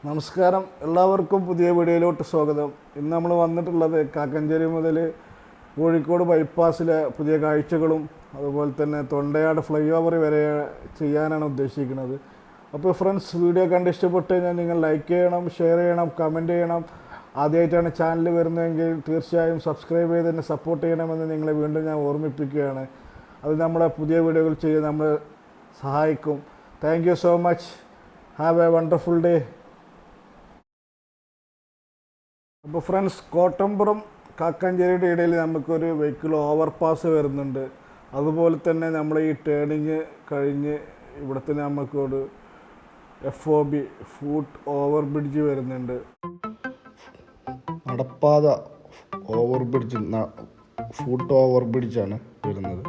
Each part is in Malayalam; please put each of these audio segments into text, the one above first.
നമസ്കാരം, എല്ലാവർക്കും പുതിയ വീഡിയോയിലോട്ട് സ്വാഗതം. ഇന്ന് നമ്മൾ വന്നിട്ടുള്ളത് കാക്കഞ്ചേരി മുതൽ കോഴിക്കോട് ബൈപ്പാസിലെ പുതിയ കാഴ്ചകളും അതുപോലെ തന്നെ തൊണ്ടയാട് ഫ്ലൈ ഓവർ വരെ ചെയ്യാനാണ് ഉദ്ദേശിക്കുന്നത്. അപ്പോൾ ഫ്രണ്ട്സ്, വീഡിയോ കണ്ട് ഇഷ്ടപ്പെട്ട് കഴിഞ്ഞാൽ നിങ്ങൾ ലൈക്ക് ചെയ്യണം, ഷെയർ ചെയ്യണം, കമൻറ്റ് ചെയ്യണം. ആദ്യമായിട്ടാണ് ചാനൽ വരുന്നതെങ്കിൽ തീർച്ചയായും സബ്സ്ക്രൈബ് ചെയ്ത് തന്നെ സപ്പോർട്ട് ചെയ്യണമെന്ന് നിങ്ങളെ വീണ്ടും ഞാൻ ഓർമ്മിപ്പിക്കുകയാണ്. അത് നമ്മുടെ പുതിയ വീഡിയോകൾ ചെയ്യാൻ നമ്മൾ സഹായിക്കും. Thank you so much. Have A wonderful day. അപ്പോൾ ഫ്രണ്ട്സ്, കോട്ടമ്പുറം കാക്കഞ്ചേരിയുടെ ഇടയിൽ നമുക്കൊരു വെഹിക്കിൾ ഓവർപാസ് വരുന്നുണ്ട്. അതുപോലെ തന്നെ നമ്മൾ ഈ ടേണിങ് കഴിഞ്ഞ് ഇവിടെ തന്നെ നമുക്കൊരു FOB ഫുട്ട് ഓവർ ബ്രിഡ്ജ് വരുന്നുണ്ട്. നടപ്പാത ഓവർ ബ്രിഡ്ജ്, ഫുട്ട് ഓവർ ബ്രിഡ്ജാണ് വരുന്നത്.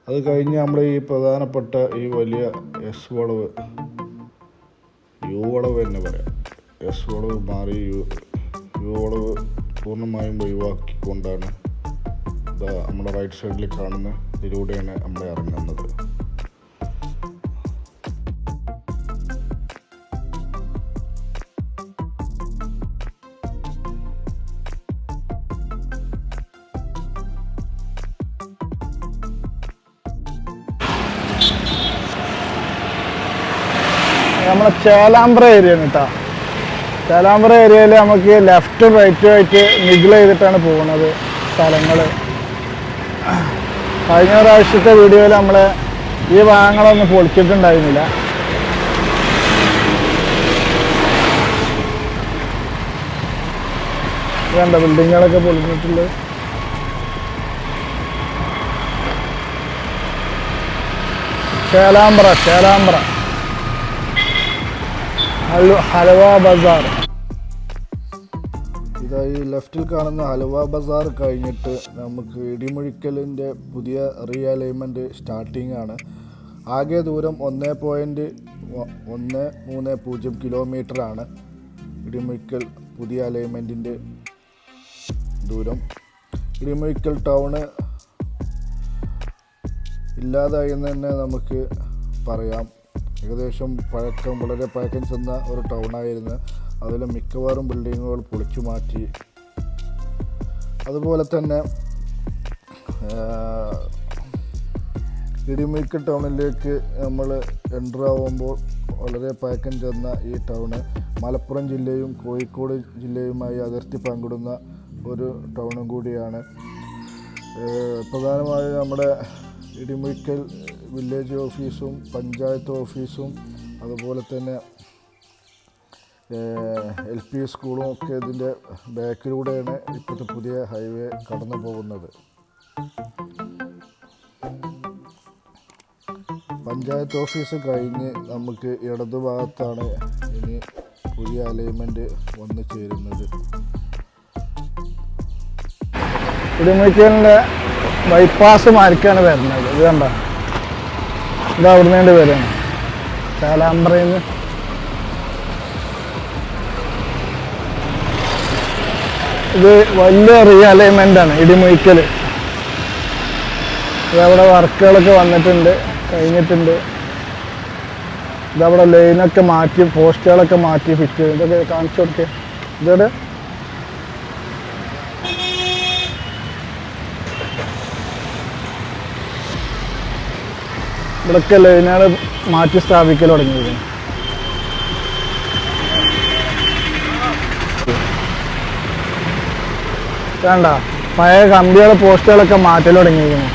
അത് കഴിഞ്ഞ് നമ്മൾ ഈ പ്രധാനപ്പെട്ട ഈ വലിയ എസ് വളവ്, യു വളവ് തന്നെ പറയാം, എസ് വളവ് മാറി യു വളവ് പൂർണ്ണമായും ഒഴിവാക്കിക്കൊണ്ടാണ് നമ്മുടെ റൈറ്റ് സൈഡിൽ കാണുന്ന ഇതിലൂടെയാണ് നമ്മൾ ഇറങ്ങുന്നത്. നമ്മളെ ചേലാമ്പ്ര ഏരിയ ആണ് കേട്ടോ. ചേലാമ്പ്ര ഏരിയയിൽ നമുക്ക് ലെഫ്റ്റും റൈറ്റും ആയിട്ട് മിഗിൾ ചെയ്തിട്ടാണ് പോകുന്നത് സ്ഥലങ്ങൾ. കഴിഞ്ഞ പ്രാവശ്യത്തെ വീഡിയോയിൽ നമ്മൾ ഈ ഭാഗങ്ങളൊന്നും പൊളിച്ചിട്ടുണ്ടായിരുന്നില്ല. വേണ്ട ബിൽഡിങ്ങുകളൊക്കെ പൊളിഞ്ഞിട്ടുള്ളത്. ചേലാമ്പ്ര ഹലുവ ബസാർ. ഇതായി ലെഫ്റ്റിൽ കാണുന്ന ഹലുവ ബസാർ കഴിഞ്ഞിട്ട് നമുക്ക് ഇടിമുഴിക്കലിൻ്റെ പുതിയ റീഅലൈൻമെൻറ്റ് സ്റ്റാർട്ടിംഗ് ആണ്. ആകെ ദൂരം 1.130 കിലോമീറ്ററാണ് ഇടിമുഴിക്കൽ പുതിയ അലൈൻമെൻറ്റിൻ്റെ ദൂരം. ഇടിമുഴിക്കൽ ടൗണ് ഇല്ലാതായി എന്ന് തന്നെ നമുക്ക് പറയാം. ഏകദേശം വളരെ പഴക്കം ചെന്ന ഒരു ടൗണായിരുന്നു. അതിൽ മിക്കവാറും ബിൽഡിങ്ങുകൾ പൊളിച്ചു മാറ്റി. അതുപോലെ തന്നെ ഇടിമുഴിക്കൽ ടൗണിലേക്ക് നമ്മൾ എൻ്റർ ആവുമ്പോൾ വളരെ പഴക്കം ചെന്ന ഈ ടൗണ് മലപ്പുറം ജില്ലയും കോഴിക്കോട് ജില്ലയുമായി അതിർത്തി പങ്കിടുന്ന ഒരു ടൗണും കൂടിയാണ്. പ്രധാനമായും നമ്മുടെ ഇടിമുഴിക്കൽ വില്ലേജ് ഓഫീസും പഞ്ചായത്ത് ഓഫീസും അതുപോലെ തന്നെ LP സ്കൂളും ഒക്കെ ഇതിൻ്റെ ബാക്കിലൂടെയാണ് ഇപ്പോഴത്തെ പുതിയ ഹൈവേ കടന്നു പോകുന്നത്. പഞ്ചായത്ത് ഓഫീസ് കഴിഞ്ഞ് നമുക്ക് ഇടതുഭാഗത്താണ് ഇനി പുതിയ അലൈൻമെൻറ്റ് വന്നു ചേരുന്നത്. ഇടിമുഴിക്കലിൻ്റെ ബൈപ്പാസ് മാർക്കാണ് വരുന്നത്. ഇത് കണ്ട, ഇത് അവിടെ നിന്ന് വരികയാണ് ചേലാമ്പ്രയിൽ നിന്ന്. ഇത് വലിയ റീഅലൈൻമെൻ്റാണ് ഇടിമുഴിക്കൽ. ഇതവിടെ വർക്കുകളൊക്കെ വന്നിട്ടുണ്ട്, കഴിഞ്ഞിട്ടുണ്ട്. ഇതവിടെ ലൈനൊക്കെ മാറ്റി, പോസ്റ്റുകളൊക്കെ മാറ്റി ഫിറ്റ് ചെയ്ത് ഇതൊക്കെ കാണിച്ചു കൊടുക്കുക. ഇതോടെ ഇവിടെയൊക്കെ ലൈനുകൾ മാറ്റി സ്ഥാപിക്കൽ തുടങ്ങിയിരിക്കുന്നു. വേണ്ട, പഴയ കമ്പികൾ പോസ്റ്റുകളൊക്കെ മാറ്റൽ തുടങ്ങിയിരിക്കുന്നു.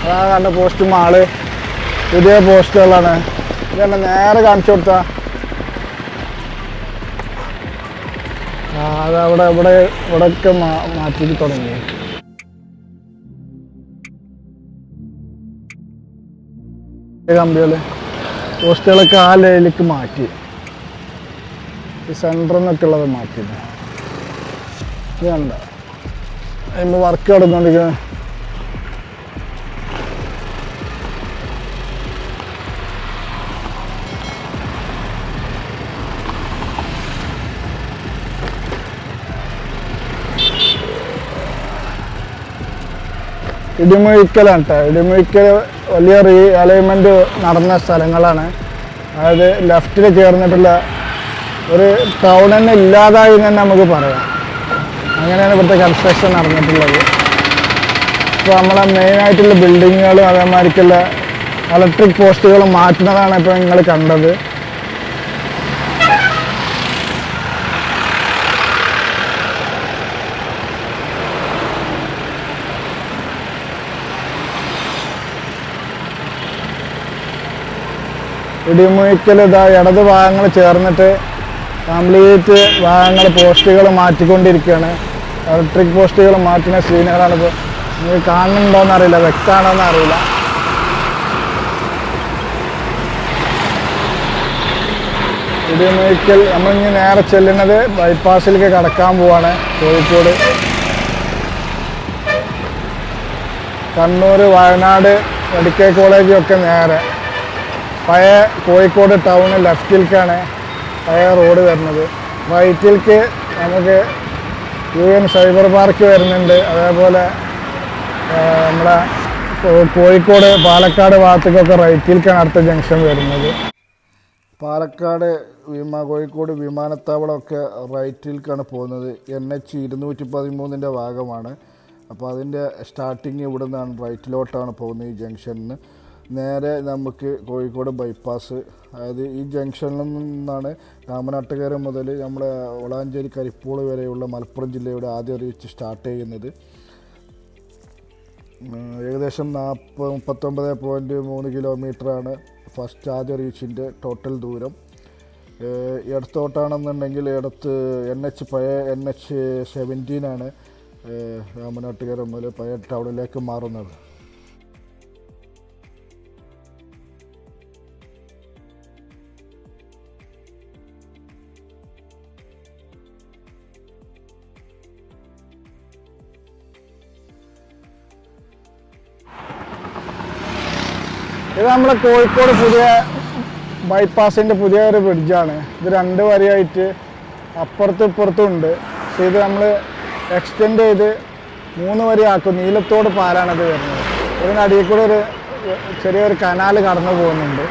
അതാണ് കണ്ട പോസ്റ്റ് മാള്, പുതിയ പോസ്റ്റുകളാണ്. ഇതല്ല നേരെ കാണിച്ചു കൊടുത്താ അതവിടെ ഇവിടെയൊക്കെ മാറ്റി തുടങ്ങി. കമ്പികൾ പോസ്റ്റുകളൊക്കെ ആ ലൈനിലേക്ക് മാറ്റി, ഈ സെൻറ്ററിൽ നിന്നൊക്കെ ഉള്ളത് മാറ്റി. ഇത് കണ്ട അതിന് വർക്ക് നടന്നുകൊണ്ടിരിക്കുന്നത്. ഇടിമുഴിക്കലാണ് കേട്ടോ. ഇടിമുഴിക്കൽ വലിയ റീഅലൈൻമെൻറ്റ് നടന്ന സ്ഥലങ്ങളാണ്. അതായത് ലെഫ്റ്റിൽ ചേർന്നിട്ടുള്ള ഒരു ടൗൺ തന്നെ ഇല്ലാതായി എന്ന് തന്നെ നമുക്ക് പറയാം. അങ്ങനെയാണ് ഇവിടുത്തെ കൺസ്ട്രക്ഷൻ നടന്നിട്ടുള്ളത്. ഇപ്പോൾ നമ്മളെ മെയിനായിട്ടുള്ള ബിൽഡിങ്ങുകളും അതേമാതിരിക്കുള്ള ഇലക്ട്രിക് പോസ്റ്റുകളും മാറ്റുന്നതാണ് ഇപ്പോൾ നിങ്ങൾ കണ്ടത്. ഇടിമുഴിക്കൽ ഇടത് ഭാഗങ്ങൾ ചേർന്നിട്ട് കംപ്ലീറ്റ് ഭാഗങ്ങൾ പോസ്റ്റുകൾ മാറ്റിക്കൊണ്ടിരിക്കുകയാണ്. ഇലക്ട്രിക് പോസ്റ്റുകൾ മാറ്റുന്ന സീനുകളാണ് ഇപ്പോൾ നിങ്ങൾക്ക് കാണുന്നുണ്ടോയെന്ന് അറിയില്ല, വ്യക്തമാണോന്ന് അറിയില്ല. ഇടിമുഴിക്കൽ നമ്മളിനി നേരെ ചെല്ലുന്നത് ബൈപ്പാസിലേക്ക് കടക്കാൻ പോവാണ്. കോഴിക്കോട്, കണ്ണൂർ, വയനാട് മെഡിക്കൽ കോളേജൊക്കെ നേരെ പഴയ കോഴിക്കോട് ടൗണ് ലെഫ്റ്റിലേക്കാണ് പഴയ റോഡ് വരുന്നത്. റൈറ്റിലേക്ക് നമുക്ക് UN സൈബർ പാർക്ക് വരുന്നുണ്ട്. അതേപോലെ നമ്മുടെ കോഴിക്കോട് പാലക്കാട് ഭാഗത്തേക്കൊക്കെ റൈറ്റിലേക്കാണ് അടുത്ത ജംഗ്ഷൻ വരുന്നത്. പാലക്കാട് കോഴിക്കോട് വിമാനത്താവളമൊക്കെ റൈറ്റിലേക്കാണ് പോകുന്നത്. NH 213 ഭാഗമാണ്. അപ്പോൾ അതിൻ്റെ സ്റ്റാർട്ടിങ് ഇവിടെ നിന്നാണ്, റൈറ്റിലോട്ടാണ് പോകുന്നത്. ഈ ജംഗ്ഷനിൽ നേരെ നമുക്ക് കോഴിക്കോട് ബൈപ്പാസ്, അതായത് ഈ ജംഗ്ഷനിൽ നിന്നാണ് രാമനാട്ടുകര മുതൽ നമ്മുടെ വളാഞ്ചേരി കരിപ്പൂൾ വരെയുള്ള മലപ്പുറം ജില്ലയുടെ ആദ്യ റീച്ച് സ്റ്റാർട്ട് ചെയ്യുന്നത്. ഏകദേശം 39.3 കിലോമീറ്ററാണ് ഫസ്റ്റ് ആദ്യ റീച്ചിൻ്റെ ടോട്ടൽ ദൂരം. ഇടത്തോട്ടാണെന്നുണ്ടെങ്കിൽ പഴയ NH 17 രാമനാട്ടുകര മുതൽ പഴയ ടൗണിലേക്ക് മാറുന്നത്. ഇത് നമ്മുടെ കോഴിക്കോട് പുതിയ ബൈപ്പാസിൻ്റെ പുതിയ ഒരു ബ്രിഡ്ജാണ്. ഇത് 2 വരിയായിട്ട് അപ്പുറത്തും ഇപ്പുറത്തും ഉണ്ട്. പക്ഷേ ഇത് നമ്മൾ എക്സ്റ്റെൻഡ് ചെയ്ത് 3 വരി ആക്കും. നീലത്തോട് പാലാണത് വരുന്നത്. ഇതിനടിയിൽ കൂടെ ഒരു ചെറിയൊരു കനാൽ കടന്നു പോകുന്നുണ്ട്.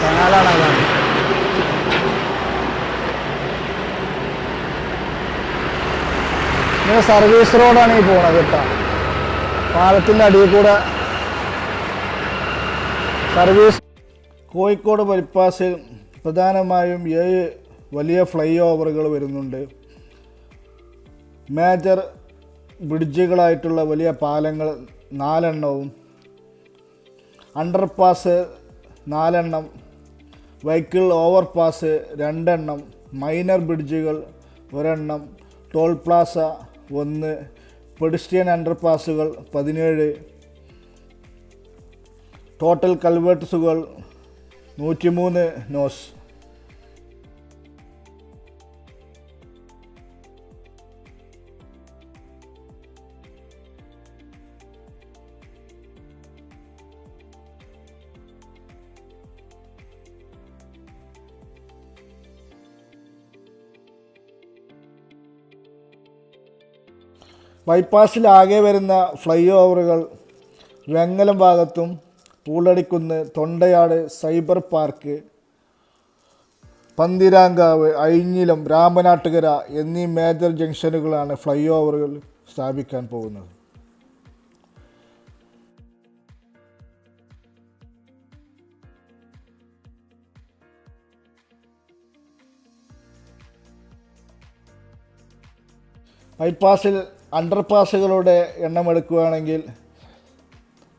കനാലാണ് അതാണ്. ഇത് സർവീസ് റോഡാണ് ഈ പോണത് കേട്ടോ. പാലത്തിൻ്റെ അടിയിൽ കൂടെ സർവീസ്. കോഴിക്കോട് ബൈപ്പാസിൽ പ്രധാനമായും 7 വലിയ ഫ്ലൈ ഓവറുകൾ വരുന്നുണ്ട്. മേജർ ബ്രിഡ്ജുകളായിട്ടുള്ള വലിയ പാലങ്ങൾ 4 എണ്ണവും, അണ്ടർപാസ് 4 എണ്ണം, വെഹിക്കിൾ ഓവർപാസ് 2 എണ്ണം, മൈനർ ബ്രിഡ്ജുകൾ 1 എണ്ണം, ടോൾ പ്ലാസ 1, പെഡിസ്ട്രിയൻ അണ്ടർപാസുകൾ 17, ടോട്ടൽ കൾവേർട്ട്സുകൾ 103 നോസ്. ബൈപ്പാസിലാകെ വരുന്ന ഫ്ലൈ ഓവറുകൾ വെങ്ങലം ഭാഗത്തും പൂളടിക്കുന്ന്, തൊണ്ടയാട്, സൈബർ പാർക്ക്, പന്തിരാങ്കാവ്, അഴിഞ്ഞിലം, രാമനാട്ടുകര എന്നീ മേജർ ജംഗ്ഷനുകളാണ് ഫ്ലൈ ഓവറുകൾ സ്ഥാപിക്കാൻ പോകുന്നത്. ബൈപ്പാസിൽ അണ്ടർപാസുകളുടെ എണ്ണം എടുക്കുകയാണെങ്കിൽ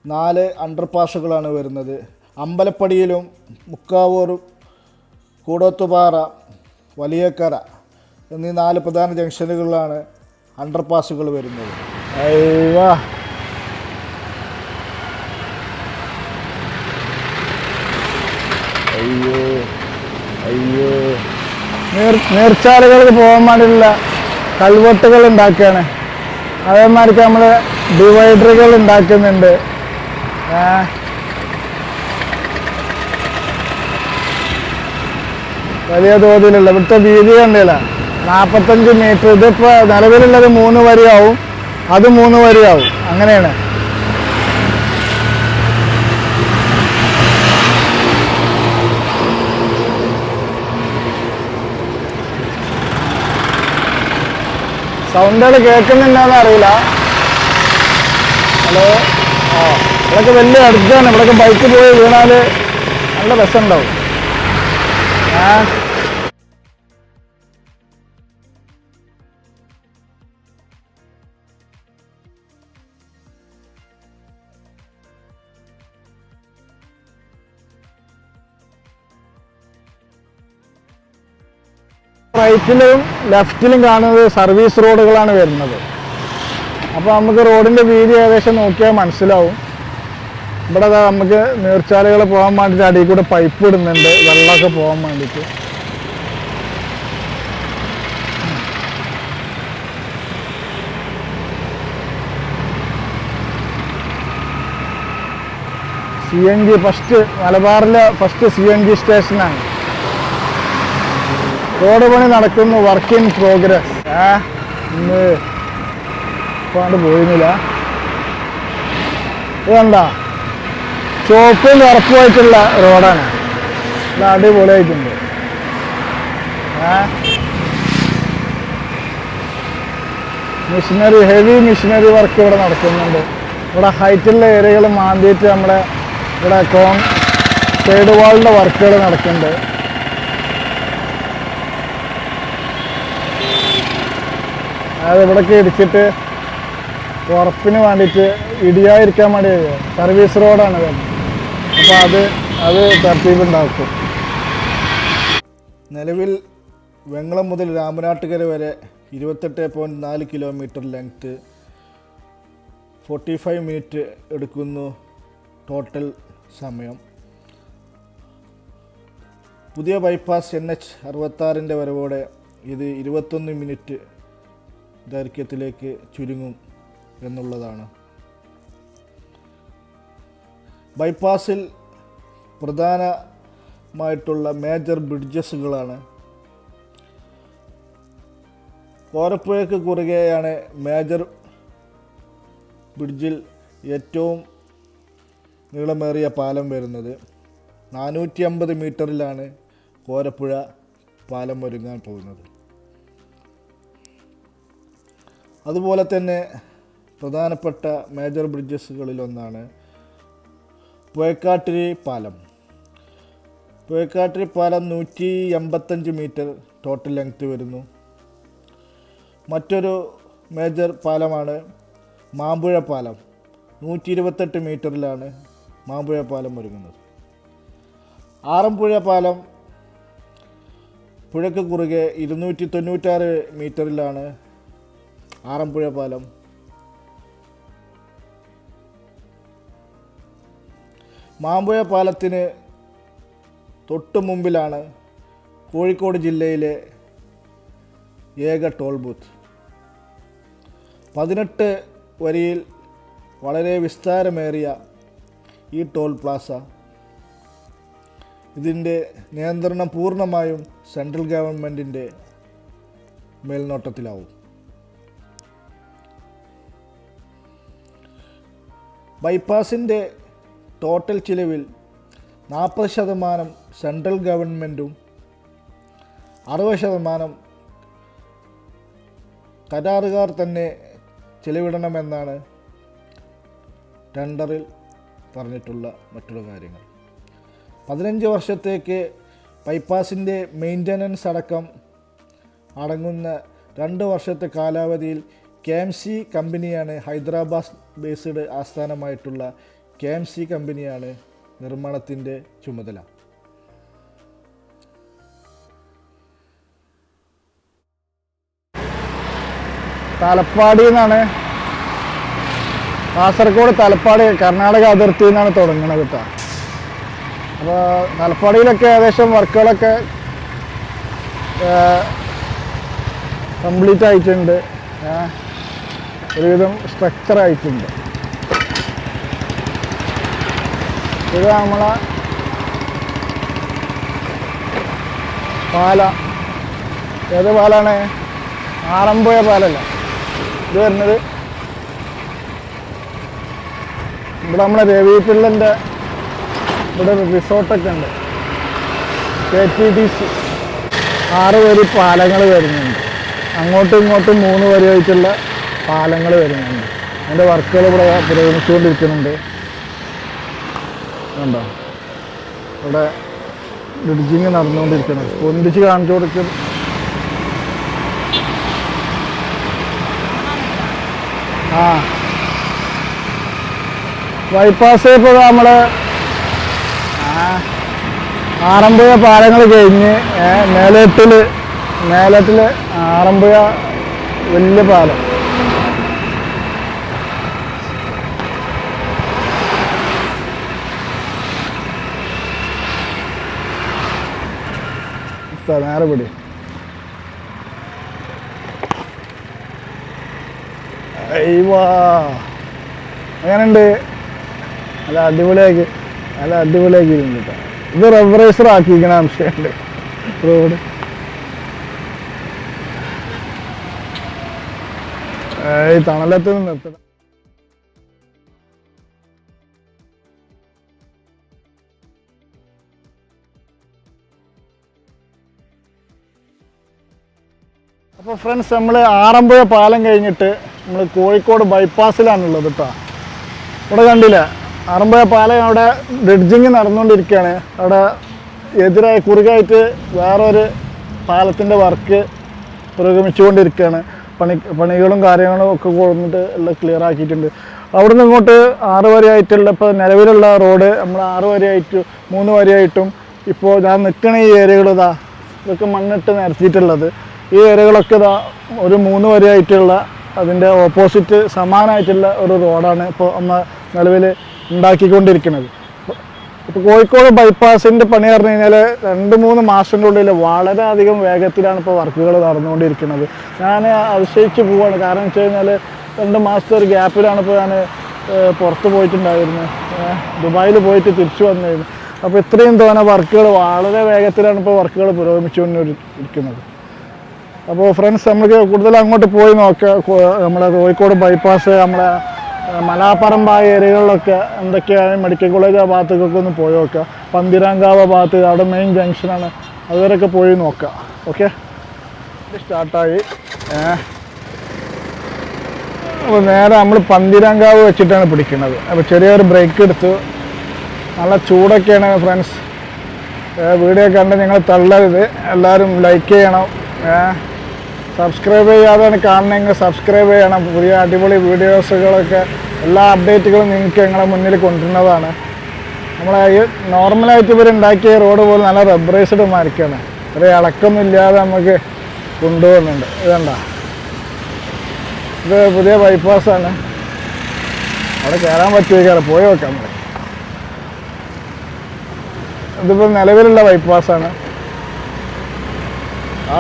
4 അണ്ടർപാസുകളാണ് വരുന്നത്. അമ്പലപ്പടിയിലും മുക്കാവൂരും കൂടോത്തുപാറ, വലിയക്കര എന്നീ 4 പ്രധാന ജംഗ്ഷനുകളിലാണ് അണ്ടർപാസുകൾ വരുന്നത്. അയ്യോ അയ്യോ അയ്യോ നീർച്ചാലുകൾക്ക് പോകാൻ വേണ്ടിയുള്ള കൽവെട്ടുകൾ ഉണ്ടാക്കുകയാണ്. അതേമാതിരിക്ക് നമ്മൾ ഡിവൈഡറുകൾ ഉണ്ടാക്കുന്നുണ്ട്. വലിയ തോതിലുള്ള ഇവിടുത്തെ വീതി കണ്ടില്ല, 45 മീറ്റർ. ഇതിപ്പോൾ നിലവിലുള്ളത് 3 വരിയാവും, അത് 3 വരിയാവും, അങ്ങനെയാണ്. സൗണ്ടുകൾ കേൾക്കുന്നുണ്ടോന്ന് അറിയില്ല. ഹലോ. ആ, ഇവിടെയൊക്കെ വലിയ അടുത്താണ്. ഇവിടെയൊക്കെ ബൈക്ക് പോയി വീണാൽ നല്ല രസമുണ്ടാവും. റൈറ്റിലും ലെഫ്റ്റിലും കാണുന്നത് സർവീസ് റോഡുകളാണ് വരുന്നത്. അപ്പോൾ നമുക്ക് റോഡിൻ്റെ വീതി ഏകദേശം നോക്കിയാൽ മനസ്സിലാവും. ഇവിടെ നമുക്ക് നീർച്ചാലുകൾ പോകാൻ വേണ്ടിയിട്ട് അടിയിൽ കൂടെ പൈപ്പ് ഇടുന്നുണ്ട്, വെള്ളമൊക്കെ പോകാൻ വേണ്ടിയിട്ട്. CNG ഫസ്റ്റ്, മലബാറിലെ ഫസ്റ്റ് CNG സ്റ്റേഷനാണ്. റോഡ് പണി നടക്കുന്നു, വർക്ക് ഇൻ പ്രോഗ്രസ്. ഇന്ന് ഇപ്പാണ്ട് പോയിരുന്നില്ല. ഇതെന്താ ചുവപ്പും ഉറപ്പുമായിട്ടുള്ള റോഡാണ്. ഇത് അടിപൊളിയായിട്ടുണ്ട്. മിഷനറി, ഹെവി മിഷനറി വർക്ക് ഇവിടെ നടക്കുന്നുണ്ട്. ഇവിടെ ഹൈറ്റുള്ള ഏരിയകൾ മാന്തിയിട്ട് നമ്മുടെ ഇവിടെ സൈഡ് വാളിൻ്റെ വർക്കുകൾ നടക്കുന്നുണ്ട്. അത് ഇവിടേക്ക് ഇടിച്ചിട്ട് ഉറപ്പിന് വേണ്ടിയിട്ട് ഇടിയാതിരിക്കാൻ വേണ്ടി സർവീസ് റോഡാണ് വരുന്നത്. അപ്പോൾ അത് തർത്തീബുണ്ടാക്കും. നിലവിൽ വെങ്ങളം മുതൽ രാമനാട്ടുകര വരെ 28.4 കിലോമീറ്റർ ലെങ്ത്ത്, 45 മിനിറ്റ് എടുക്കുന്നു ടോട്ടൽ സമയം. പുതിയ ബൈപ്പാസ് NH 66 വരവോടെ ഇത് 21 മിനിറ്റ് ദൈർഘ്യത്തിലേക്ക് ചുരുങ്ങും എന്നുള്ളതാണ്. ബൈപ്പാസിൽ പ്രധാനമായിട്ടുള്ള മേജർ ബ്രിഡ്ജസുകളാണ്. കോരപ്പുഴയ്ക്ക് കുറുകെയാണ് മേജർ ബ്രിഡ്ജിൽ ഏറ്റവും നീളമേറിയ പാലം വരുന്നത്. 450 മീറ്ററിലാണ് കോരപ്പുഴ പാലം ഒരുങ്ങാൻ പോകുന്നത്. അതുപോലെ തന്നെ പ്രധാനപ്പെട്ട മേജർ ബ്രിഡ്ജസുകളിലൊന്നാണ് പുഴക്കാട്ടിരി പാലം. പുഴക്കാട്ടിരി പാലം 185 മീറ്റർ ടോട്ടൽ ലെങ്ത് വരുന്നു. മറ്റൊരു മേജർ പാലമാണ് മാമ്പുഴ പാലം. 128 മീറ്ററിലാണ് മാമ്പുഴ പാലം ഒരുങ്ങുന്നത്. ആറന്മുഴ പാലം പുഴയ്ക്ക് കുറുകെ 296 മീറ്ററിലാണ് ആറന്മുഴ പാലം. മാമ്പുഴ പാലത്തിന് തൊട്ടു മുമ്പിലാണ് കോഴിക്കോട് ജില്ലയിലെ ഏക ടോൾ ബൂത്ത്. 18 വരിയിൽ വളരെ വിസ്താരമേറിയ ഈ ടോൾ പ്ലാസ, ഇതിൻ്റെ നിയന്ത്രണം പൂർണ്ണമായും സെൻട്രൽ ഗവൺമെൻറ്റിൻ്റെ മേൽനോട്ടത്തിലാവും. ബൈപ്പാസിൻ്റെ ടോട്ടൽ ചിലവിൽ 40% സെൻട്രൽ ഗവൺമെൻറ്റും 60% കരാറുകാർ തന്നെ ചിലവിടണമെന്നാണ് ടെൻഡറിൽ പറഞ്ഞിട്ടുള്ള മറ്റുള്ള കാര്യങ്ങൾ. 15 വർഷത്തേക്ക് ബൈപ്പാസിൻ്റെ മെയിൻ്റനൻസ് അടക്കം അടങ്ങുന്ന 2 വർഷത്തെ കാലാവധിയിൽ KMC കമ്പനിയാണ്, ഹൈദരാബാദ് ബേസ്ഡ് ആസ്ഥാനമായിട്ടുള്ള KMC കമ്പനിയാണ് നിർമ്മാണത്തിൻ്റെ ചുമതല. തലപ്പാടി എന്നാണ്, കാസർഗോഡ് തലപ്പാടി കർണാടക അതിർത്തിയിൽ നിന്നാണ് തുടങ്ങുന്നത് കേട്ടോ. അപ്പോൾ തലപ്പാടിയിലൊക്കെ ഏകദേശം വർക്കുകളൊക്കെ കംപ്ലീറ്റ് ആയിട്ടുണ്ട്. ഒരുവിധം സ്ട്രക്ചർ ആയിട്ടുണ്ട്. ഇത് നമ്മളെ പാല, ഏത് പാലാണ്? ആറന്മുഴ പാലല്ല ഇത് വരുന്നത്. ഇവിടെ നമ്മളെ രവി പിള്ളൻ്റെ ഇവിടെ റിസോർട്ടൊക്കെ ഉണ്ട്. KTDC 6 വരി പാലങ്ങൾ വരുന്നുണ്ട്. അങ്ങോട്ടും ഇങ്ങോട്ടും 3 വരിയായിട്ടുള്ള പാലങ്ങൾ വരുന്നുണ്ട്. അതിൻ്റെ വർക്കുകൾ ഇവിടെ പുരോഗമിച്ചുകൊണ്ടിരിക്കുന്നുണ്ട്. കണ്ടോ, ഇവിടെ ബ്രിഡ്ജിങ് നടന്നുകൊണ്ടിരിക്കണം. പൊന്തിച്ച് കാണിച്ചു കൊടുക്കും. ബൈപ്പാസ് ഇപ്പോൾ നമ്മൾ ആറമ്പുഴ പാലങ്ങൾ കഴിഞ്ഞ് മേലട്ടിൽ ആറമ്പുഴ വലിയ പാലം. നേരെ പിടി. അങ്ങനെയുണ്ട്. നല്ല അടിപൊളിയാക്കി ഇരുന്നു കേട്ടോ. ഇത് റബ്ബറൈസർ ആക്കിയിരിക്കണ അംശമുണ്ട് റോഡ്. തണലത്ത് നിന്ന് നിർത്തണം. അപ്പോൾ ഫ്രണ്ട്സ്, നമ്മൾ ആറമ്പുഴ പാലം കഴിഞ്ഞിട്ട് നമ്മൾ കോഴിക്കോട് ബൈപ്പാസിലാണുള്ളത് കേട്ടോ. ഇവിടെ കണ്ടില്ല, ആറമ്പുഴ പാലം അവിടെ ബ്രിഡ്ജിങ് നടന്നുകൊണ്ടിരിക്കുകയാണ്. അവിടെ എതിരായി കുറുകായിട്ട് വേറൊരു പാലത്തിൻ്റെ വർക്ക് പുരോഗമിച്ചുകൊണ്ടിരിക്കുകയാണ്. പണികളും കാര്യങ്ങളും ഒക്കെ കൊണ്ടിട്ട് എല്ലാം ക്ലിയർ ആക്കിയിട്ടുണ്ട്. അവിടെ നിന്ന് ഇങ്ങോട്ട് 6 വരിയായിട്ടുള്ള ഇപ്പോൾ നിലവിലുള്ള റോഡ് നമ്മൾ 6 വരിയായിട്ടും 3 വരിയായിട്ടും ഇപ്പോൾ ഞാൻ നിൽക്കണ ഈ ഏരിയകൾ ഇതൊക്കെ മണ്ണിട്ട് നിരത്തിയിട്ടുള്ളത്. ഈ ഏരിയകളൊക്കെ ഒരു 3 വരിയായിട്ടുള്ള അതിൻ്റെ ഓപ്പോസിറ്റ് സമാനമായിട്ടുള്ള ഒരു റോഡാണ് ഇപ്പോൾ നമ്മൾ നിലവിൽ ഉണ്ടാക്കിക്കൊണ്ടിരിക്കുന്നത്. ഇപ്പോൾ കോഴിക്കോട് ബൈപ്പാസിൻ്റെ പണി പറഞ്ഞു കഴിഞ്ഞാൽ 2-3 മാസത്തിൻ്റെ ഉള്ളിൽ വളരെയധികം വേഗത്തിലാണ് ഇപ്പോൾ വർക്കുകൾ നടന്നുകൊണ്ടിരിക്കുന്നത്. ഞാൻ അതിശയിച്ച് പോവുകയാണ്. കാരണം വെച്ച് കഴിഞ്ഞാൽ 2 മാസത്തെ ഒരു ഗ്യാപ്പിലാണ് ഇപ്പോൾ ഞാൻ പുറത്ത് പോയിട്ടുണ്ടായിരുന്നു. ദുബായിൽ പോയിട്ട് തിരിച്ചു വന്നിരുന്നു. അപ്പോൾ ഇത്രയും തോന്നെ വർക്കുകൾ വളരെ വേഗത്തിലാണ് ഇപ്പോൾ വർക്കുകൾ പുരോഗമിച്ചുകൊണ്ടിരിക്കുന്നത്. അപ്പോൾ ഫ്രണ്ട്സ്, നമുക്ക് കൂടുതൽ അങ്ങോട്ട് പോയി നോക്കാം. നമ്മളെ കോഴിക്കോട് ബൈപ്പാസ്, നമ്മളെ മലാപ്പറമ്പ് ഏരിയകളിലൊക്കെ എന്തൊക്കെയാണ്, മെഡിക്കൽ കോളേജ് ആ ഭാഗത്തേക്കൊക്കെ ഒന്ന് പോയി നോക്കുക. പന്തിരാങ്കാവ് ഭാഗത്ത് അവിടെ മെയിൻ ജംഗ്ഷനാണ്, അതുവരെയൊക്കെ പോയി നോക്കാം. ഓക്കെ, സ്റ്റാർട്ടായി. അപ്പോൾ നേരെ നമ്മൾ പന്തിരാങ്കാവ് വെച്ചിട്ടാണ് പിടിക്കുന്നത്. അപ്പോൾ ചെറിയൊരു ബ്രേക്ക് എടുത്തു. നല്ല ചൂടൊക്കെയാണ് ഫ്രണ്ട്സ്. വീഡിയോ കണ്ട് നിങ്ങൾ തള്ളരുത്. എല്ലാവരും ലൈക്ക് ചെയ്യണം. സബ്സ്ക്രൈബ് ചെയ്യാതെയാണ് കാണണമെങ്കിൽ സബ്സ്ക്രൈബ് ചെയ്യണം. പുതിയ അടിപൊളി വീഡിയോസുകളൊക്കെ എല്ലാ അപ്ഡേറ്റുകളും നിങ്ങൾക്ക് ഞങ്ങളെ മുന്നിൽ കൊണ്ടുവരുന്നതാണ്. നമ്മളെ ഈ നോർമലായിട്ട് ഇവരുണ്ടാക്കിയ റോഡ് പോലെ നല്ല റബ്ബറൈസ്ഡ് മാർക്കാണ്. ഒരു ഇളക്കൊന്നും ഇല്ലാതെ നമുക്ക് കൊണ്ടുപോകുന്നുണ്ട്. ഇതണ്ട, ഇത് പുതിയ ബൈപ്പാസാണ്. അവിടെ കയറാൻ പറ്റുമോ? പോയി നോക്കാം. നമ്മൾ ഇതിപ്പോൾ നിലവിലുള്ള ബൈപ്പാസാണ്.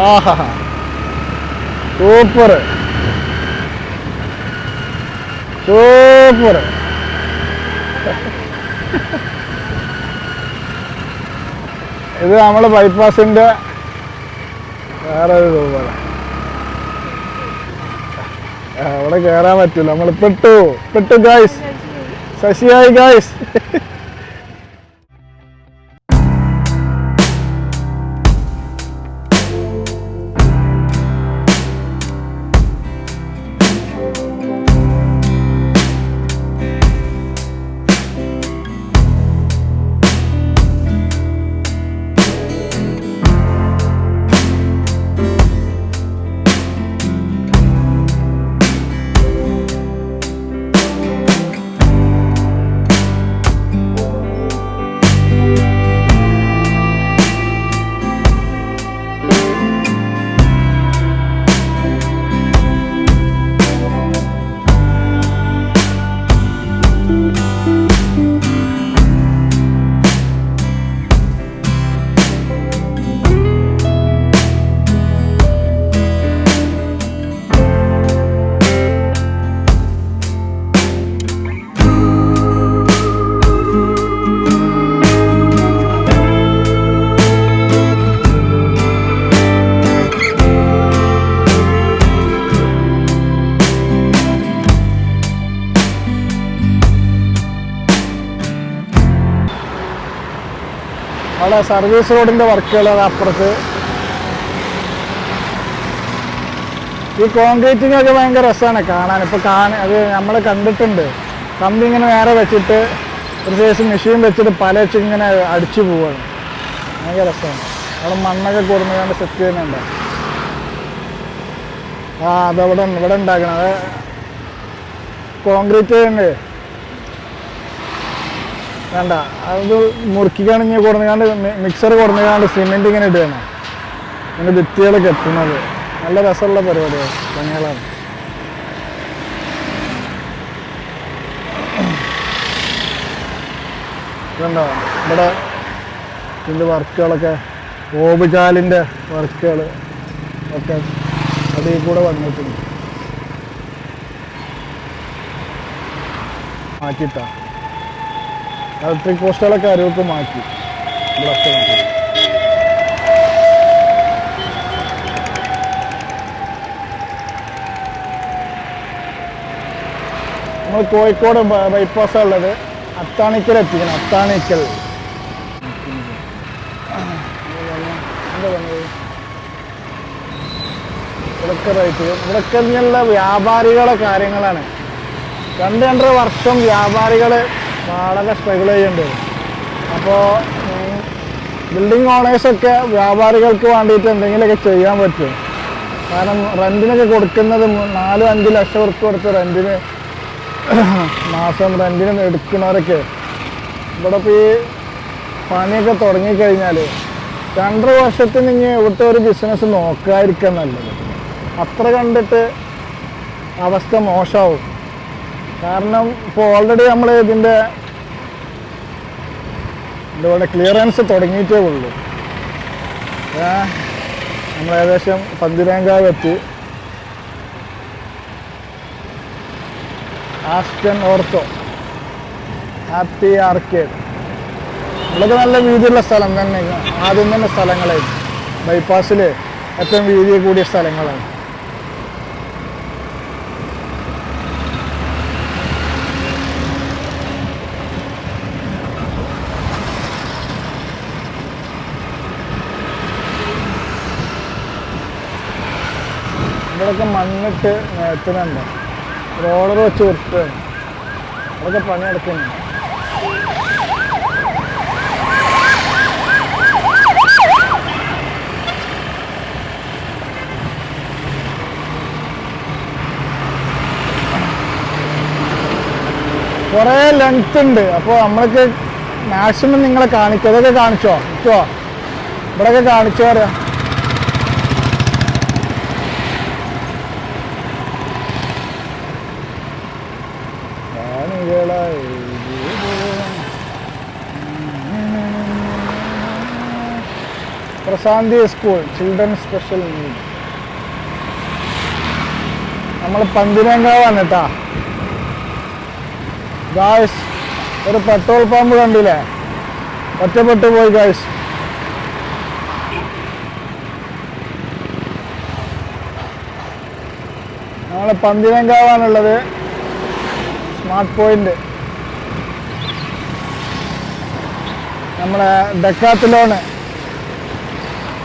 ആഹാ, സൂപ്പർ സൂപ്പർ. ഇത് നമ്മൾ ബൈപ്പാസിൻ്റെ വേറെ ഒരു രൂപമാണ്. അവിടെ കയറാൻ പറ്റില്ല. നമ്മൾ പെട്ടു ഗായ്സ്, ശശിയായി ഗായ്സ്. അവിടെ സർവീസ് റോഡിൻ്റെ വർക്കുകൾ അപ്പുറത്ത് ഈ കോൺക്രീറ്റിംഗ് ഒക്കെ ഭയങ്കര രസമാണ് കാണാൻ. ഇപ്പോൾ അത് നമ്മൾ കണ്ടിട്ടുണ്ട്. കമ്പി ഇങ്ങനെ നേരെ വെച്ചിട്ട് ഒരു സൈസ് മെഷീൻ വെച്ചിട്ട് പലച്ച് ഇങ്ങനെ അടിച്ചു പോവാണ്. ഭയങ്കര രസമാണ്. അവിടെ മണ്ണൊക്കെ കൊടുന്നുകൊണ്ട് സെറ്റ് ചെയ്യുന്നുണ്ട്. അതവിടെ ഇവിടെ ഉണ്ടാക്കണം. അത് കോൺക്രീറ്റ് ഉണ്ട് വേണ്ട. അത് മുറുക്കിക്കാണ് കൊടുന്നുകാണ്ട് മിക്സർ കൊടുന്നുകാണ്ട് സിമെൻറ്റ് ഇങ്ങനെ ഇടുകയാണ്. ഇങ്ങനെ ഭിത്തികൾ കെട്ടുന്നത് നല്ല രസമുള്ള പരിപാടിയാണ്, പണികളാണ്. ഇതുണ്ടോ ഇവിടെ ഇതിൻ്റെ വർക്കുകളൊക്കെ, ഓബുചാലിൻ്റെ വർക്കുകൾ ഒക്കെ അതിൽ കൂടെ വന്നിട്ടുണ്ട്. മാറ്റിയിട്ടാ ഇലക്ട്രിക് പോസ്റ്റുകളൊക്കെ അരുവൊക്കെ മാറ്റി ഇവിടെ നമ്മൾ കോഴിക്കോട് ബൈപ്പാസാണ് ഉള്ളത്. അത്താണിക്കൽ എത്തിക്കണം. അത്താണിക്കൽ ഇവിടൊക്കെ റേറ്റ് ഇവിടൊക്കെ ഇങ്ങനെയുള്ള വ്യാപാരികളെ കാര്യങ്ങളാണ്. 2-2.5 വർഷം വ്യാപാരികൾ വളരെ സ്ട്രഗിൾ ചെയ്യുന്നുണ്ട്. അപ്പോൾ ബിൽഡിംഗ് ഓണേഴ്സൊക്കെ വ്യാപാരികൾക്ക് വേണ്ടിയിട്ട് എന്തെങ്കിലുമൊക്കെ ചെയ്യാൻ പറ്റും. കാരണം റെൻറ്റിനൊക്കെ കൊടുക്കുന്നത് 4-5 ലക്ഷം ഉറുപ്പിക കൊടുത്ത് റെൻറ്റിന് മാസം റെൻറ്റിന് എടുക്കുന്നവരൊക്കെ ഇവിടെ ഇപ്പോൾ ഈ പണിയൊക്കെ തുടങ്ങിക്കഴിഞ്ഞാൽ 2.5 വർഷത്തിന് ഇനി ഇവിടുത്തെ ഒരു ബിസിനസ് നോക്കാതിരിക്കാൻ നല്ലത്. അത്ര കണ്ടിട്ട് അവസ്ഥ മോശമാവും. കാരണം ഇപ്പോൾ ഓൾറെഡി നമ്മൾ ഇതിൻ്റെ ഇവിടെ ക്ലിയറൻസ് തുടങ്ങിയിട്ടേ ഉള്ളൂ. നമ്മൾ ഏകദേശം പന്തിരങ്കാവ് എത്തി. ആസ്റ്റൺ ഓർത്തോ, ഹാപ്പി ആർക്കേഡ്, ഇവിടെയൊക്കെ നല്ല വീതിയുള്ള സ്ഥലം തന്നെ. ആദ്യം തന്നെ സ്ഥലങ്ങളായി ബൈപ്പാസിൽ ഏറ്റവും വീതി കൂടിയ സ്ഥലങ്ങളാണ്. ഇവിടെയൊക്കെ മണ്ണിട്ട് നിരത്തുന്നുണ്ട്. റോളർ വെച്ച് വൃത്തിയാണ്. അതൊക്കെ പണിയെടുക്കുന്നു. കുറേ ലെങ്ത് ഉണ്ട്. അപ്പോൾ നമ്മൾക്ക് മാക്സിമം നിങ്ങളെ കാണിക്കും. അതൊക്കെ കാണിച്ചോ കിട്ടുമോ? ഇവിടെയൊക്കെ കാണിച്ചോ അറിയാം. പ്രശാന്തി സ്കൂൾ ചിൽഡ്രൻ സ്പെഷ്യൽ നീഡ്. നമ്മൾ പന്തിരങ്കാവാണ് കേട്ടാ ഗായ്സ്. ഒരു പെട്രോൾ പമ്പ് കണ്ടില്ലേ? ഒറ്റപ്പെട്ടു പോയി ഗായ്സ്. നമ്മൾ പന്തിരങ്കാവാണുള്ളത്. സ്മാർട്ട് പോയിന്റ് നമ്മളെ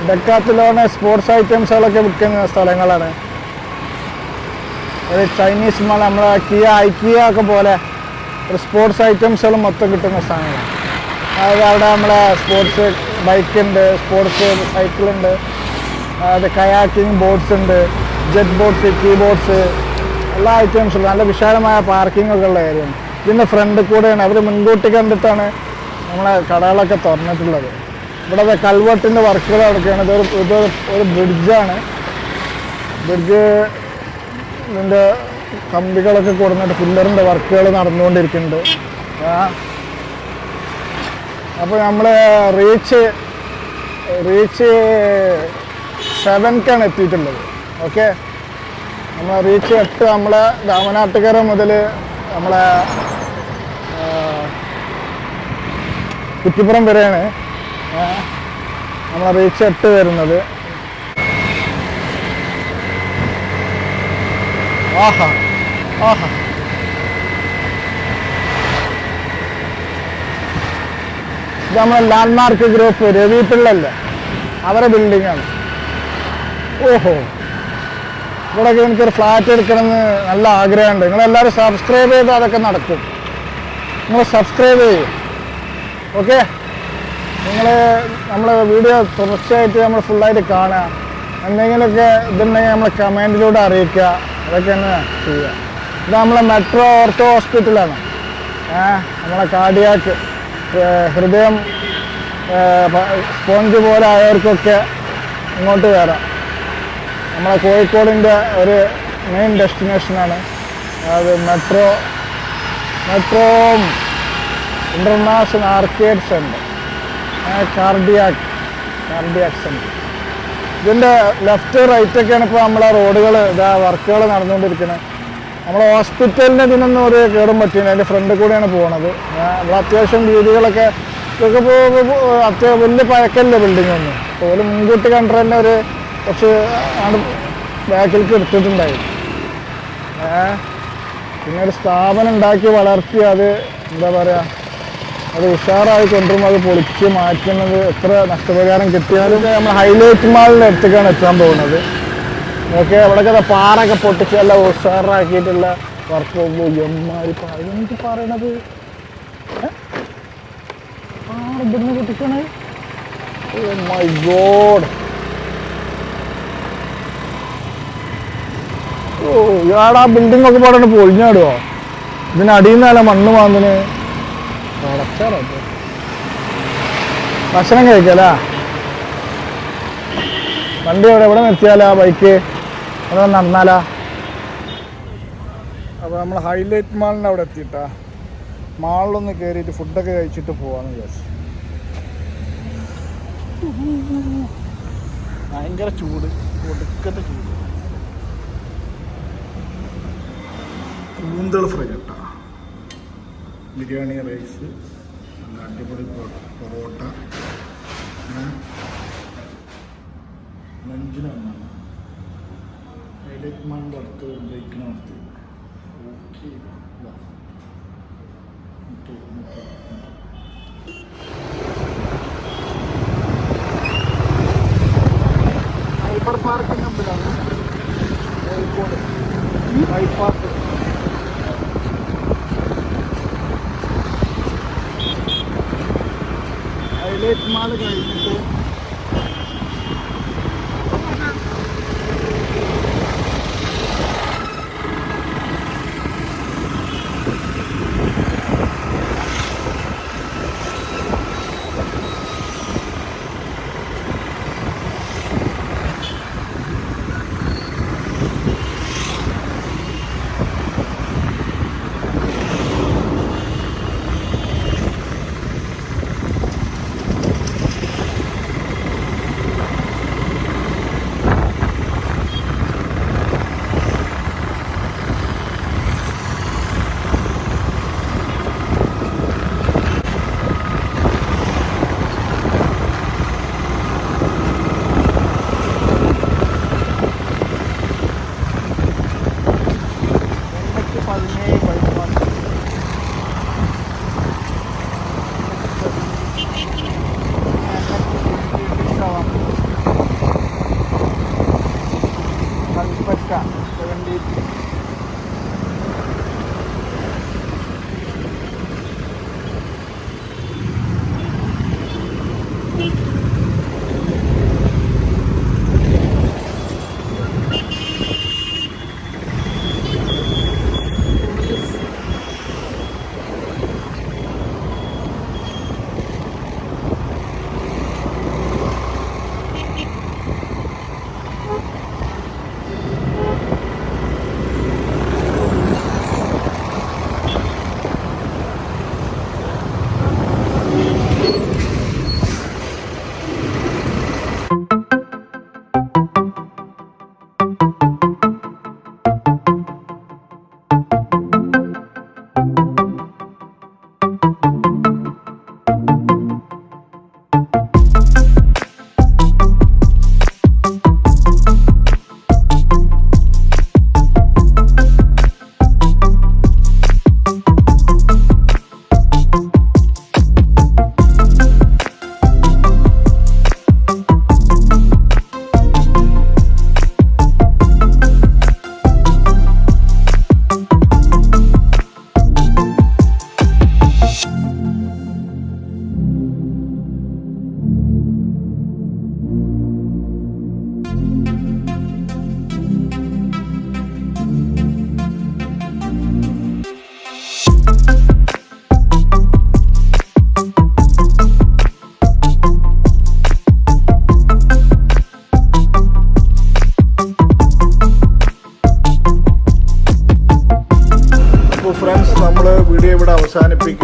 ഡെക്കാത്തലോണ് സ്പോർട്സ് ഐറ്റംസുകളൊക്കെ വിൽക്കുന്ന സ്ഥലങ്ങളാണ്. ഒരു ചൈനീസ് മാൾ, നമ്മളെ ഐക്കിയ ഒക്കെ പോലെ ഒരു സ്പോർട്സ് ഐറ്റംസുകൾ മൊത്തം കിട്ടുന്ന സ്ഥലങ്ങളാണ്. അതായത് അവിടെ നമ്മളെ സ്പോർട്സ് ബൈക്കുണ്ട്, സ്പോർട്സ് സൈക്കിളുണ്ട്, അതായത് കയാക്കിങ് ബോട്ട്സ് ഉണ്ട്, ജെറ്റ് ബോട്ട്സ്, കീ ബോട്ട്സ്, എല്ലാ ഐറ്റംസും. നല്ല വിശാലമായ പാർക്കിംഗ് ഒക്കെ ഉള്ള ഏരിയയാണ്. ഇതിൻ്റെ ഫ്രണ്ടിൽ കൂടെയാണ് അവർ മുൻകൂട്ടി കണ്ടിട്ടാണ് നമ്മളെ കടകളൊക്കെ തുറന്നിട്ടുള്ളത്. ഇവിടെ കൽവട്ടിൻ്റെ വർക്കുകൾ നടക്കുകയാണ്. ഒരു ബ്രിഡ്ജാണ്. ബ്രിഡ്ജ് ഇതിൻ്റെ കമ്പികളൊക്കെ കൊടുത്തിട്ട് പില്ലറിൻ്റെ വർക്കുകൾ നടന്നുകൊണ്ടിരിക്കുന്നുണ്ട്. അപ്പോൾ നമ്മൾ റീച്ച് 7ക്കാണ് എത്തിയിട്ടുള്ളത്. ഓക്കെ, നമ്മൾ റീച്ച് 8 നമ്മളെ രാമനാട്ടുകര മുതൽ നമ്മളെ കുറ്റിപ്പുറം വരെയാണ് നമ്മളെ റീച്ച് 8 വരുന്നത്. ആഹാ ആഹാ, ഇത് നമ്മളെ ലാൻഡ്മാർക്ക് ഗ്രൂപ്പ് രവി പിള്ളല്ലേ, അവരെ ബിൽഡിങ്ങാണ്. ഓഹോ, ഇവിടെയൊക്കെ എനിക്കൊരു ഫ്ലാറ്റ് എടുക്കണമെന്ന് നല്ല ആഗ്രഹമുണ്ട്. നിങ്ങളെല്ലാവരും സബ്സ്ക്രൈബ് ചെയ്ത് അതൊക്കെ നടക്കും. നിങ്ങൾ സബ്സ്ക്രൈബ് ചെയ്യും. ഓക്കെ, നിങ്ങൾ നമ്മളെ വീഡിയോ തുടർച്ചയായിട്ട് നമ്മൾ ഫുള്ളായിട്ട് കാണുക. എന്തെങ്കിലുമൊക്കെ ഇതുണ്ടെങ്കിൽ നമ്മൾ കമൻറ്റിലൂടെ അറിയിക്കുക. അതൊക്കെ തന്നെ ചെയ്യുക. ഇത് നമ്മളെ മെട്രോ ഓർത്തോ ഹോസ്പിറ്റലാണ്. നമ്മളെ കാർഡിയാക്ക് ഹൃദയം സ്പോഞ്ച് പോലെ ആയവർക്കൊക്കെ ഇങ്ങോട്ട് വരാം. നമ്മളെ കോഴിക്കോടിൻ്റെ ഒരു മെയിൻ ഡെസ്റ്റിനേഷനാണ് അത് metro international arcade centre, cardiac centre. ഇതിൻ്റെ ലെഫ്റ്റ് റൈറ്റൊക്കെയാണ് ഇപ്പോൾ നമ്മളെ റോഡുകൾ വർക്കുകൾ നടന്നുകൊണ്ടിരിക്കുന്നത്. നമ്മളെ ഹോസ്പിറ്റലിൻ്റെ ഇതിനൊന്നും ഒരു കേടും പറ്റിയില്ല. അതിൻ്റെ ഫ്രണ്ടിൽ കൂടെയാണ് പോകുന്നത്. നമ്മൾ അത്യാവശ്യം വീതികളൊക്കെ ഇതൊക്കെ അത്യാവശ്യം വലിയ പഴക്കമില്ല ബിൽഡിംഗ് ഒന്നും. അപ്പോൾ ഒരു മുൻകൂട്ടി കണ്ടു തന്നെ ഒരു കുറച്ച് ബാക്കിലേക്ക് എടുത്തിട്ടുണ്ടായി. പിന്നെ ഒരു സ്ഥാപനം ഉണ്ടാക്കി വളർത്തി അത് എന്താ പറയുക, അത് ഉഷാറായി കൊണ്ടുവരുമ്പോൾ അത് പൊളിച്ച് മാറ്റുന്നത് എത്ര നഷ്ടപരിഹാരം കിട്ടിയാലും നമ്മൾ ഹൈലൈറ്റ് മാളിൻ്റെ അടുത്തേക്കാണ് എത്താൻ പോകുന്നത്. ഓക്കെ, അവിടെയൊക്കെ പാറൊക്കെ പൊട്ടിച്ച് എല്ലാം ഉഷാറാക്കിയിട്ടുള്ള വർക്ക് എന്ത് പറയണത് ഇവിടുന്ന് പൊട്ടിക്കണേ. Oh my God. ഓ ഇയാൾ ആ ബിൽഡിംഗ് ഒക്കെ പാടാണ് പൊളിഞ്ഞാടുവോ? ഇതിനടിയിൽ നിന്നല്ല മണ്ണ് മാന്തിന് അടച്ചാറോ. ഭക്ഷണം കഴിക്കലാ? വണ്ടി എവിടെ നിർത്തിയാലാ? ബൈക്ക് അതോ നടന്നാലാ? അപ്പോൾ നമ്മൾ ഹൈലൈറ്റ് മാളിൻ്റെ അവിടെ എത്തിയിട്ടാ. മാളിലൊന്ന് കയറിയിട്ട് ഫുഡൊക്കെ കഴിച്ചിട്ട് പോവാന്ന് വിചാരിച്ചു. ഭയങ്കര ചൂട്, ഒടുക്കത്തെ ചൂട്. കൂന്തൽ ഫ്രൈ കേട്ടാ, ബിരിയാണി റൈസ്, നല്ല അടിപൊളി പൊറോട്ട, ലഞ്ചിന് വന്നാണ്. ഹൈലൈറ്റ് മാളിൻ്റെ അടുത്ത് ബ്രേക്കിന് നിർത്തി. ഓക്കെ, സൈബർ പാർക്കിൻ്റെ മുമ്പിലാണ് കോഴിക്കോട് ബൈപ്പാസ്. ഹൈലൈറ്റ് മാൾ കഴിഞ്ഞിട്ട്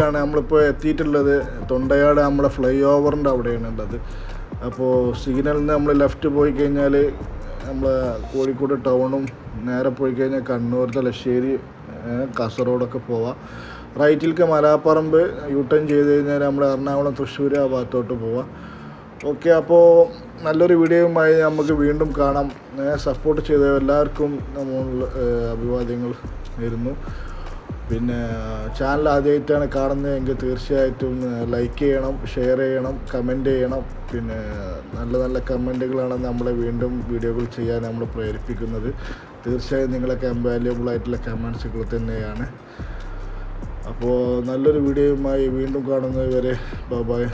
ഭാഗത്തേക്കാണ് നമ്മളിപ്പോൾ എത്തിയിട്ടുള്ളത്. തൊണ്ടയാട് നമ്മളെ ഫ്ലൈ ഓവറിൻ്റെ അവിടെയാണ് ഉള്ളത്. അപ്പോൾ സിഗ്നലിൽ നിന്ന് നമ്മൾ ലെഫ്റ്റ് പോയി കഴിഞ്ഞാൽ നമ്മൾ കോഴിക്കോട് ടൗണും, നേരെ പോയി കഴിഞ്ഞാൽ കണ്ണൂർ, തലശ്ശേരി, കാസർഗോഡൊക്കെ പോവാം. റൈറ്റിലേക്ക് മലാപ്പറമ്പ് യു ടേൺ ചെയ്ത് കഴിഞ്ഞാൽ നമ്മൾ എറണാകുളം, തൃശ്ശൂർ ആ ഭാഗത്തോട്ട് പോവാം. ഓക്കെ, അപ്പോൾ നല്ലൊരു വീഡിയോയുമായി നമുക്ക് വീണ്ടും കാണാം. സപ്പോർട്ട് ചെയ്ത എല്ലാവർക്കും നമ്മൾ അഭിവാദ്യങ്ങൾ നേരുന്നു. പിന്നെ ചാനൽ ആദ്യമായിട്ടാണ് കാണുന്നതെങ്കിൽ തീർച്ചയായിട്ടും ലൈക്ക് ചെയ്യണം, ഷെയർ ചെയ്യണം, കമൻറ്റ് ചെയ്യണം. പിന്നെ നല്ല നല്ല കമൻറ്റുകളാണ് നമ്മളെ വീണ്ടും വീഡിയോകൾ ചെയ്യാൻ നമ്മൾ പ്രേരിപ്പിക്കുന്നത്. തീർച്ചയായും നിങ്ങളൊക്കെ വാല്യുബിൾ ആയിട്ടുള്ള കമൻസുകൾ തന്നെയാണ്. അപ്പോൾ നല്ലൊരു വീഡിയോയുമായി വീണ്ടും കാണുന്നത് വരെ ബൈ.